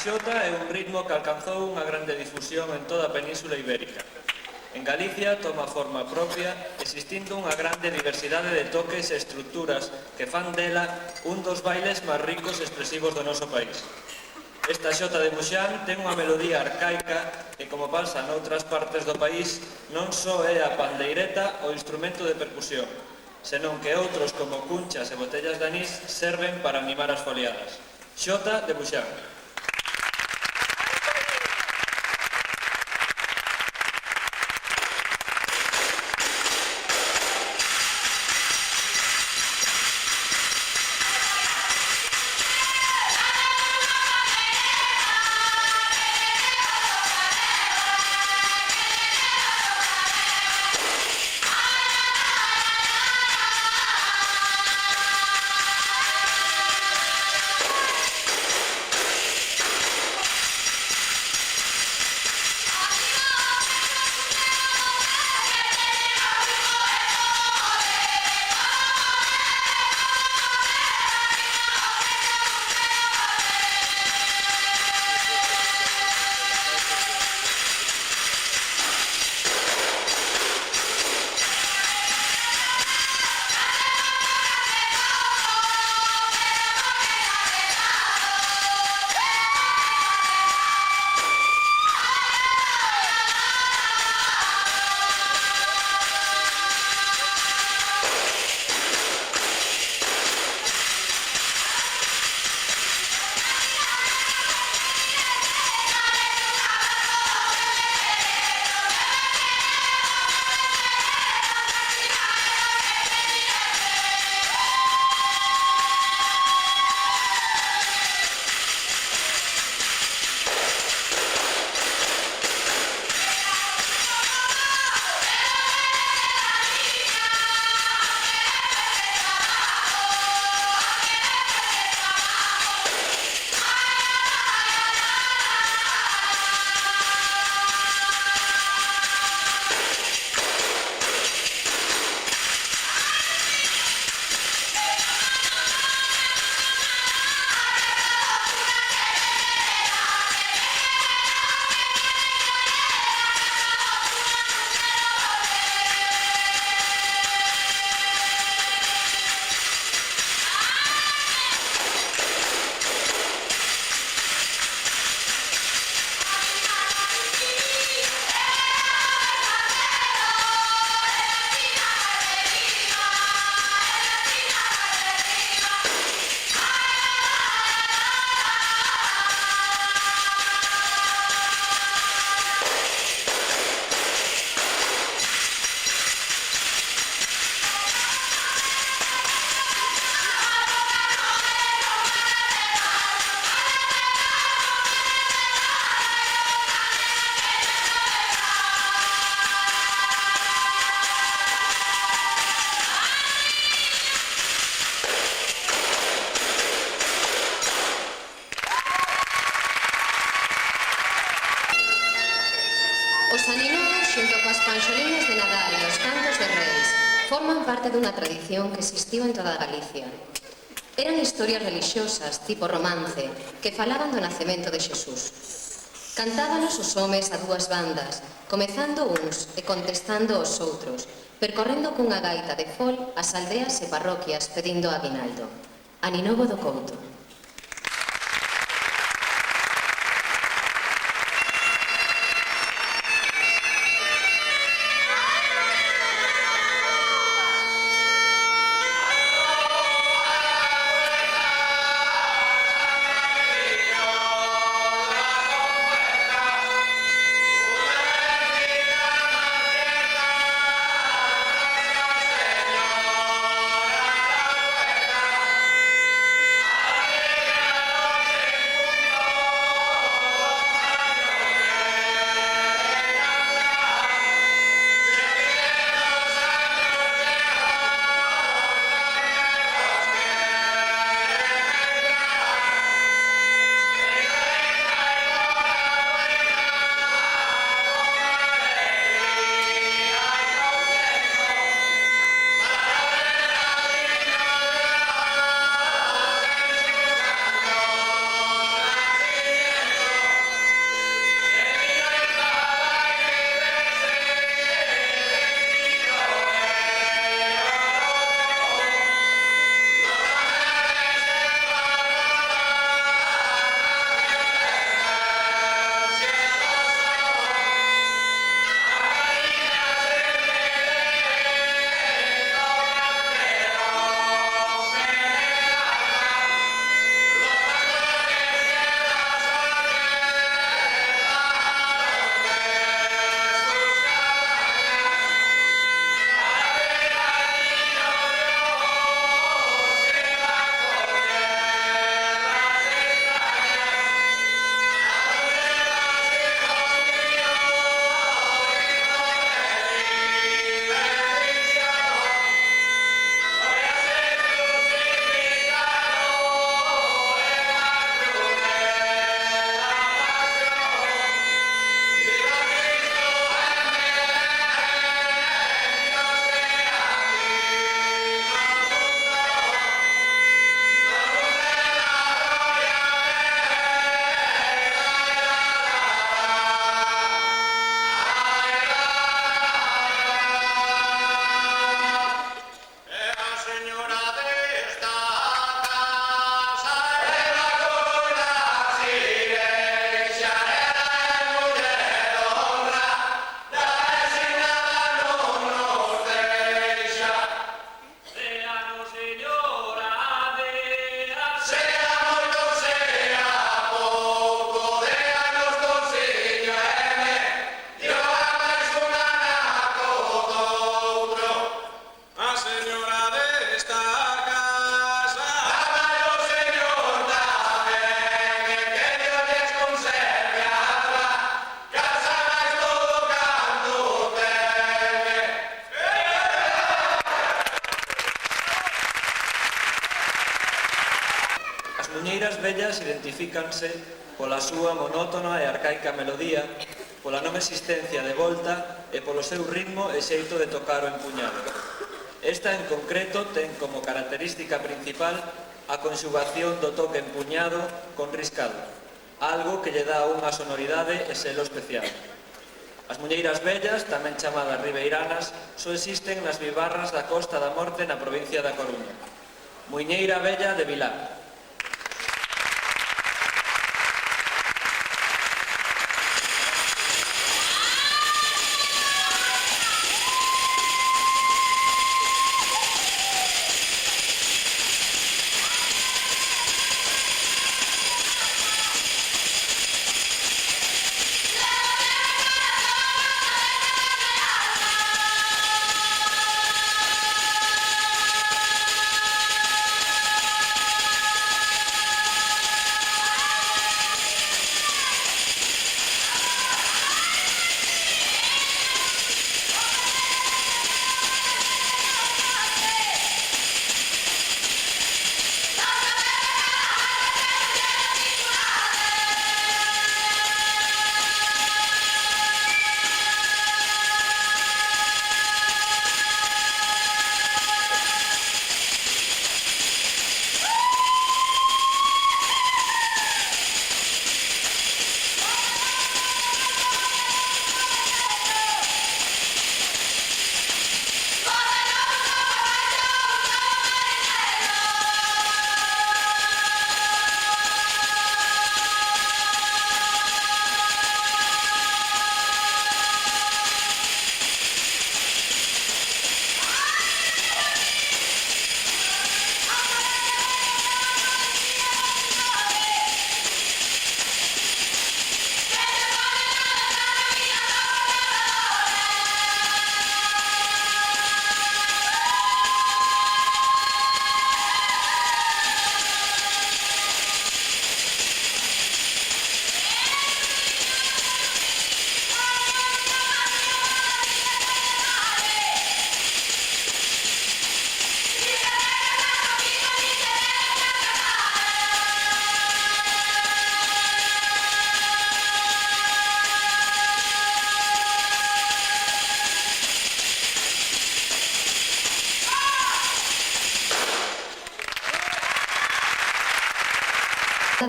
xota é un ritmo que alcanzou unha grande difusión en toda a Península Ibérica. En Galicia toma forma propia, existindo unha grande diversidade de toques e estruturas que fan dela un dos bailes máis ricos e expresivos do noso país. Esta xota de Muxán ten unha melodía arcaica que, como pasa noutras partes do país, non só é a pandeireta ou instrumento de percusión, senón que outros como cunchas e botellas de anís serven para animar as foliadas. Xota de Muxán. Os aninobos, xunto coas panxoliñas de Nadal e os cantos de reis, forman parte dunha tradición que existiu en toda Galicia. Eran historias religiosas, tipo romance, que falaban do nacemento de Xesús. Cantábanos os homes a dúas bandas, comezando uns e contestando os outros, percorrendo cunha gaita de fol as aldeas e parroquias pedindo aguinaldo. Aninovo do Couto. Señora, muñeiras identifícanse pola súa monótona e arcaica melodía, pola non existencia de volta e polo seu ritmo e xeito de tocar o empuñado. Esta, en concreto, ten como característica principal a conxugación do toque empuñado con riscado, algo que lle dá unha sonoridade e selo especial. As muñeiras vellas, tamén chamadas ribeiranas, só existen nas vivarras da Costa da Morte na provincia da Coruña. Muiñeira Vella de Vilar.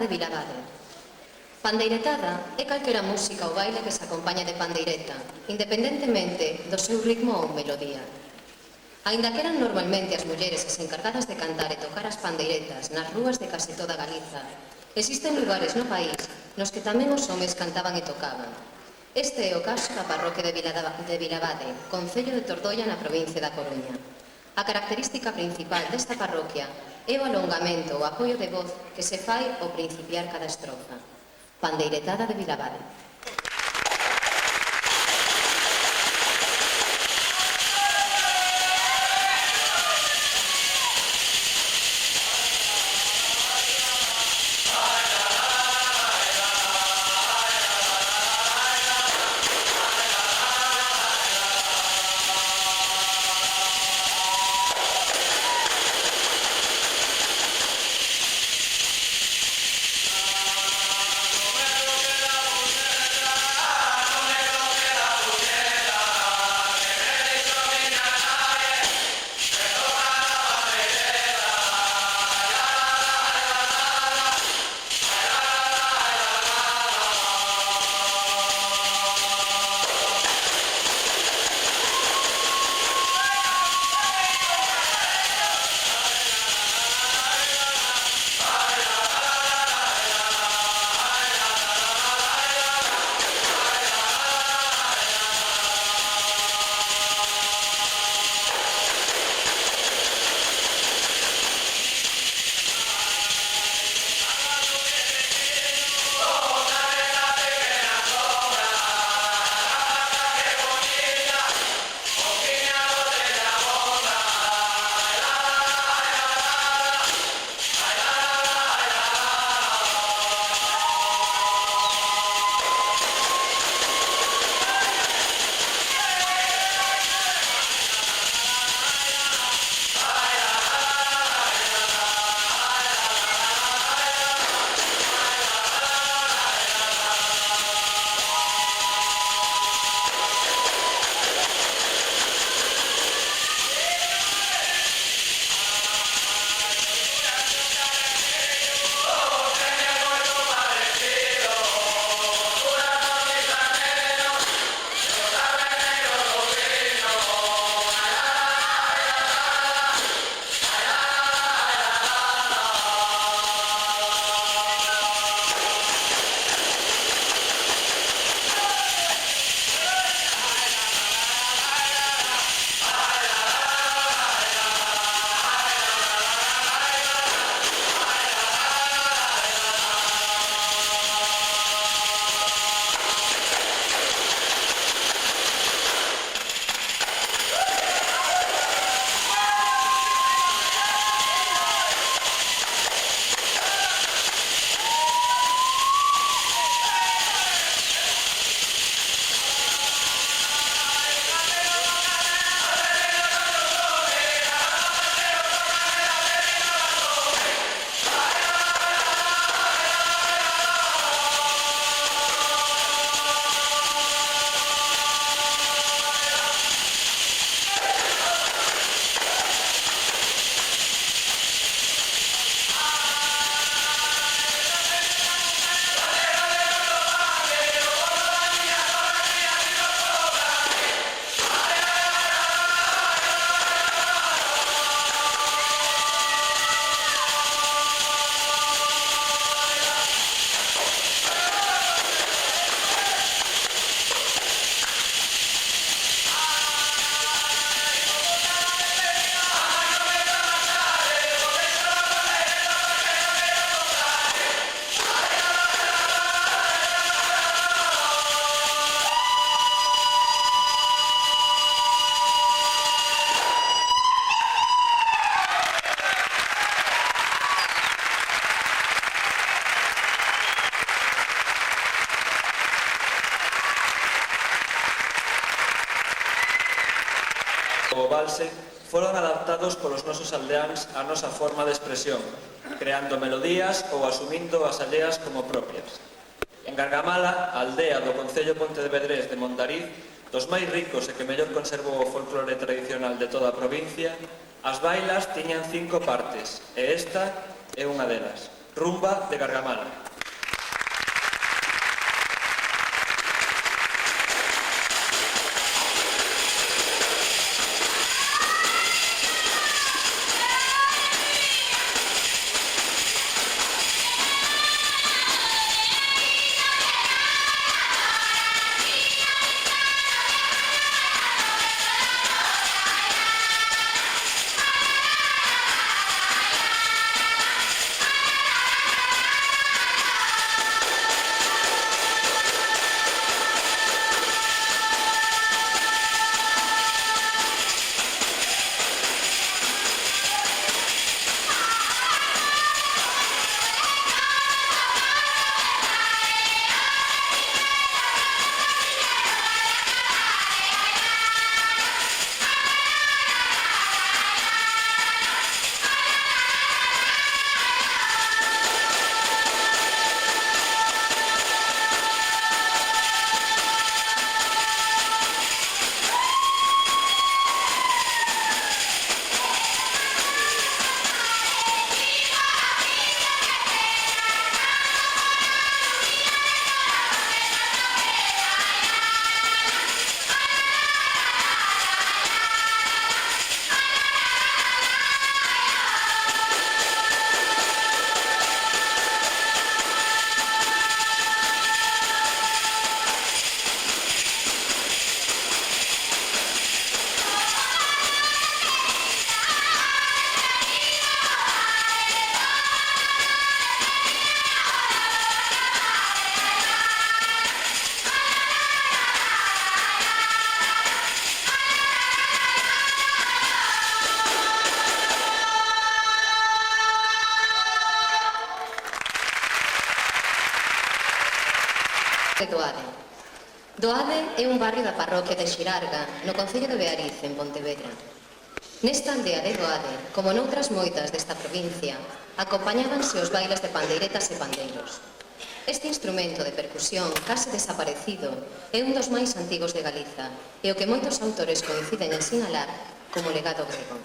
De Vilavade. Pandeiretada é calquera música ou baile que se acompaña de pandeireta, independentemente do seu ritmo ou melodía. Aínda que eran normalmente as mulleres as encargadas de cantar e tocar as pandeiretas nas rúas de case toda Galiza, existen lugares no país nos que tamén os homes cantaban e tocaban. Este é o caso da parroquia de Vilavade, concello de Tordoia na provincia da Coruña. A característica principal desta parroquia é o alongamento ou apoio de voz que se fai ao principiar cada estrofa. Pandeiretada de Vilavade. valse foron adaptados polos nosos aldeáns á nosa forma de expresión, creando melodías ou asumindo as aldeas como propias. En Gargamala, a aldea do concello pontevedrés de Mondariz, dos máis ricos e que mellor conservou o folclore tradicional de toda a provincia, as bailas tiñan 5 partes, e esta é unha delas. Rumba de Gargamala. Doade. Doade é un barrio da parroquia de Xirarga, no concello de Beariz, en Pontevedra. Nesta aldea de Doade, como noutras moitas desta provincia, acompañábanse os bailes de pandeiretas e pandeiros. Este instrumento de percusión, case desaparecido, é un dos máis antigos de Galiza e o que moitos autores coinciden en sinalar como legado grego.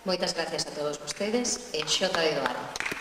Moitas gracias a todos vostedes e Xota de Doade.